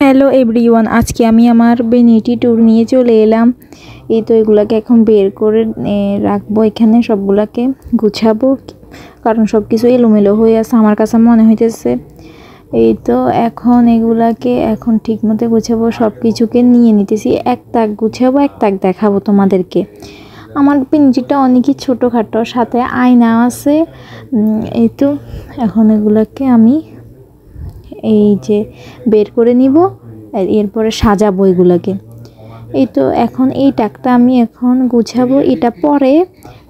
Hello everyone, আজকে আমি আমার ভ্যানিটি ট্যুর নিয়ে চলে এলাম। এই তো এগুলাকে এখন বের করে রাখবো, এখানে সবগুলাকে গুছাবো, কারণ সব কিছু এলোমেলো হয়ে আছে আমার কাছে মনে হইতেছে। এই তো এখন এগুলাকে এখন ঠিক মতো গুছাবো, সব কিছুকে নিয়ে নিতেছি, এক তাক গুছাবো, এক তাক দেখাবো তোমাদেরকে। আমার ভ্যানিটিটা অনেকই ছোটোখাটো, সাথে আয়না আছে। এই তো এখন এগুলাকে আমি এই যে বের করে নিব, এরপরে সাজাবো এগুলাকে। এই তো এখন এই টাকটা আমি এখন গুছাবো, এটা পরে,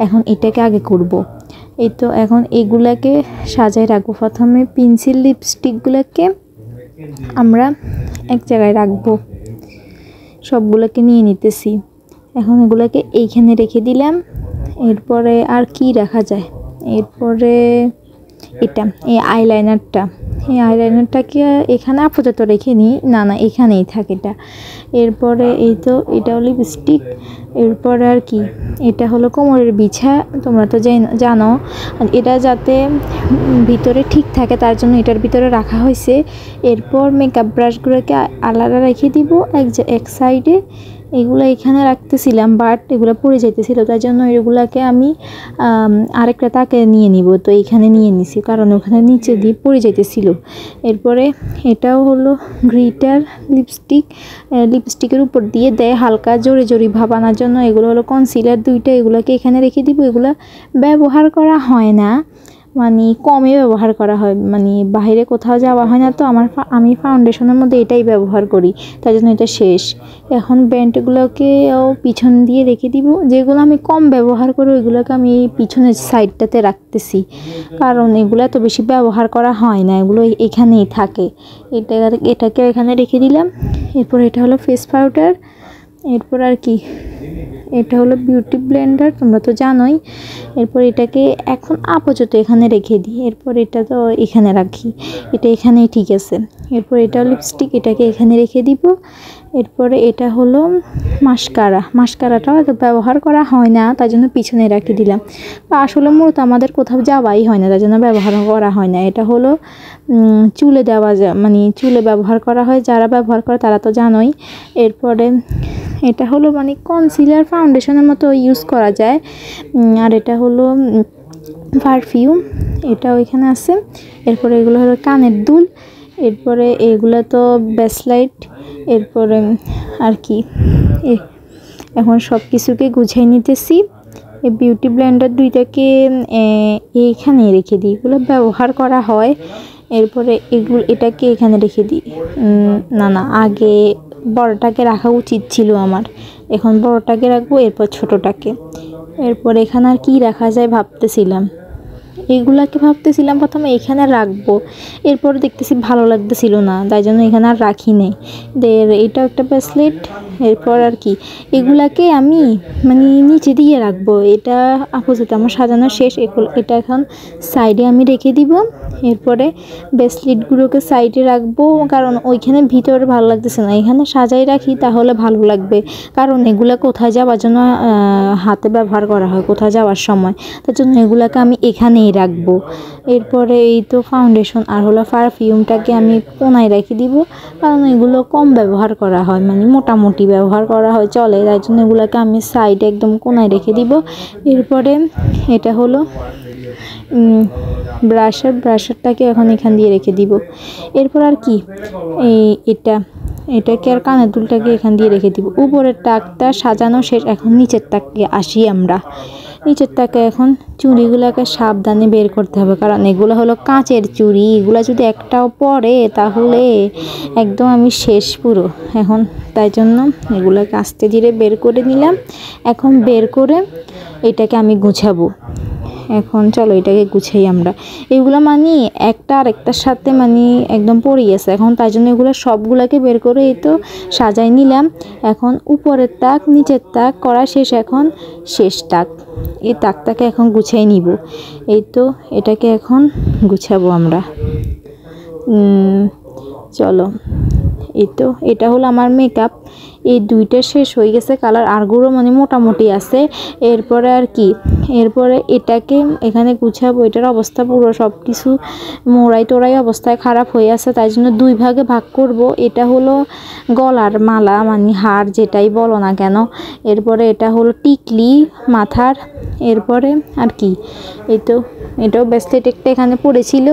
এখন এটাকে আগে করব। এই তো এখন এগুলাকে সাজায় রাখবো। প্রথমে পেন্সিল লিপস্টিকগুলোকে আমরা এক জায়গায় রাখবো, সবগুলোকে নিয়ে নিতেছি। এখন এগুলাকে এইখানে রেখে দিলাম। এরপরে আর কি রাখা যায়, এরপরে এটা এই আইলাইনারটাকে এখানে আপাতত রেখে নিই, না এখানেই থাকে এটা। এরপরে এই তো এটাও লিপস্টিক। এরপরে আর কি, এটা হলো কোমরের বিছা, তোমরা তো জানো এটা যাতে ভিতরে ঠিক থাকে তার জন্য এটার ভিতরে রাখা হয়েছে। এরপর মেকআপ ব্রাশগুলোকে আলাদা রেখে দিব এক সাইডে। এগুলো এখানে রাখতেছিলাম, বাট এগুলো পড়ে যাইতেছিল, তার জন্য এগুলাকে আমি আরেকটা তাকে নিয়ে নিব। তো এইখানে নিয়ে নিছি, কারণ ওখানে নিচে দিয়ে পড়ে যাইতেছিল। এরপরে এটাও হলো গ্লিটার লিপস্টিকের উপর দিয়ে দেয় হালকা জোরে জোরে ভাব আনার জন্য। এগুলো হলো কনসিলার দুইটা, এগুলোকে এখানে রেখে দিব। এগুলো ব্যবহার করা হয় না, মানে কমে ব্যবহার করা হয়, মানে বাইরে কোথাও যাওয়া হয় না, তো আমি ফাউন্ডেশনের মধ্যে এটাই ব্যবহার করি, তার জন্য এটা শেষ। এখন ব্যান্ডগুলোকেও পিছন দিয়ে রেখে দিব, যেগুলো আমি কম ব্যবহার করি ওইগুলোকে আমি পিছনের সাইডটাতে রাখতেছি, কারণ এগুলো তো বেশি ব্যবহার করা হয় না, এগুলো এখানেই থাকে। এটাকে এখানে রেখে দিলাম। এরপর এটা হলো ফেস পাউডার। এরপর আর কি, এটা হলো বিউটি ব্লেন্ডার, তোমরা তো জানোই। এরপর এটাকে এখন আপাতত এখানে রেখে দিই। এরপর এটা তো এখানে রাখি, এটা এখানেই ঠিক আছে। এরপর এটা লিপস্টিক, এটাকে এখানে রেখে দিব। এরপরে এটা হলো মাস্কারাটাও তো ব্যবহার করা হয় না, তার জন্য পিছনে রেখে দিলাম। আসলে মূলত আমাদের কোথাও যাওয়াই হয় না, তার জন্য ব্যবহার করা হয় না। এটা হলো চুলে দেওয়া যায়, মানে চুলে ব্যবহার করা হয়, যারা ব্যবহার করে তারা তো জানোই। এরপরে এটা হলো মানে কনসিলার ফাউন্ডেশনের মতো ইউজ করা যায়। আর এটা হলো পারফিউম, এটাও এখানে আছে। এরপরে এগুলো হলো কানের দুল। এরপরে এগুলো তো ব্রেসলাইট। এরপরে আর কি, এখন সব কিছুকে গুছিয়ে নিতেছি। এই বিউটি ব্লেন্ডার দুইটাকে এইখানে রেখে দিই, এগুলো ব্যবহার করা হয়। এরপরে এটাকে এখানে রেখে দিই। আগে বড়টাকে রাখা উচিত ছিল আমার, এখন বড়টাকে রাখবো, এরপর ছোটোটাকে। এরপর এখানে আর কি রাখা যায় ভাবতেছিলাম, প্রথমে এখানে রাখবো, এরপর দেখতেছি ভালো লাগতেছিল না, তাই জন্য এখানে আর রাখি নেই। এটা একটা ব্রেসলেট। এরপর আর কি, এগুলাকে আমি মানে নিচে দিয়ে রাখবো। এটা আপাতত আমার সাজানো শেষ, এটা এখন সাইডে আমি রেখে দিব। এরপরে ব্রেসলেটগুলোকে সাইডে রাখবো, কারণ ওইখানে ভিতরে ভালো লাগতেছে না, এখানে সাজাই রাখি তাহলে ভালো লাগবে, কারণ এগুলা কোথায় যাওয়ার জন্য হাতে ব্যবহার করা হয়, কোথায় যাওয়ার সময়, তার জন্য এগুলাকে আমি এখানেই রাখবো। এরপরে এই তো ফাউন্ডেশন আর হলো পারফিউমটাকে আমি কোনায় রেখে দিব, কারণ এগুলো কম ব্যবহার করা হয়, মানে মোটামুটি ব্যবহার করা হয় চলে, তাই জন্য এগুলোকে আমি সাইডে একদম কোনায় রেখে দিব। এরপরে এটা হলো ব্রাশারটাকে এখন এখান দিয়ে রেখে দিব। এরপর আর কি, এটাকে আর কানের দুলটাকে এখান দিয়ে রেখে দিব। উপরের তাকটা সাজানো শেষ, এখন নিচের তাকে আসি আমরা। নিচের তাকে এখন চুড়িগুলোকে সাবধানে বের করতে হবে, কারণ এগুলো হলো কাঁচের চুড়ি, এগুলো যদি একটাও পড়ে তাহলে একদম আমি শেষ পুরো। এখন তাই জন্য এগুলোকে আস্তে ধীরে বের করে নিলাম। এখন বের করে এটাকে আমি গুছাবো। এখন চলো এটাকে গুছাই আমরা। এগুলো মানে একটা আর একটার সাথে মানে একদম পড়ে গেছে, এখন তাই জন্য এগুলো সবগুলোকে বের করে এই তো সাজাই নিলাম। এখন উপরের তাক নিচের তাক করা শেষ, এখন শেষ তাক, এই তাকটাকে এখন গুছাই নিব। এই তো এটাকে এখন গুছাবো আমরা। চলো, এই তো এটা হলো আমার মেকআপ, এই দুইটা শেষ হয়ে গেছে, কালার আরগুলো মানে মোটামুটি আছে। এরপরে আর কি, এরপরে এটাকে এখানে গুছাবো। এটার অবস্থা পুরো সব কিছু মোড়াই টোড়াই অবস্থায় খারাপ হয়ে আছে, তাই জন্য 2 ভাগে ভাগ করব। এটা হলো গলার মালা মানে হার যেটাই বলো না কেন, এরপরে এটা হলো টিকলি মাথার, এরপরে আর কি এই তো এটাও ব্রেসলেট একটা এখানে পড়েছিল,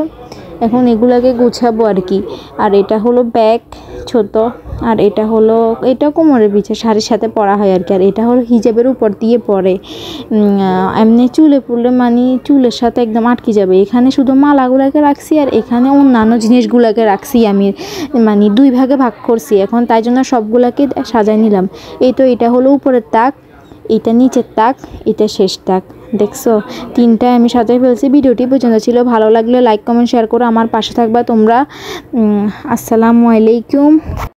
এখন এগুলাকে গুছাবো আর কি। আর এটা হলো ব্যাগ ছোট, আর এটা হলো এটা কোমরের পিছে শাড়ির সাথে পরা হয় আর কি। আর এটা হলো হিজাবের উপর দিয়ে পরে এমনি চুলে পড়লে মানে চুলের সাথে একদম আটকে যাবে। এখানে শুধু মালাগুলাকে রাখছি আর এখানে অন্যান্য জিনিসগুলাকে রাখছি আমি, মানে 2 ভাগে ভাগ করছি এখন, তাই জন্য সবগুলাকে সাজাই নিলাম। এই তো এটা হলো উপরের তাক, এটা নিচের তাক, এটা শেষ তাক। দেখছো 3টায় আমি সাজাই ফেলছি। ভিডিওটি পর্যন্ত ছিল, ভালো লাগলে লাইক কমেন্ট শেয়ার করো, আমার পাশে থাকবা তোমরা। আসসালামু আলাইকুম।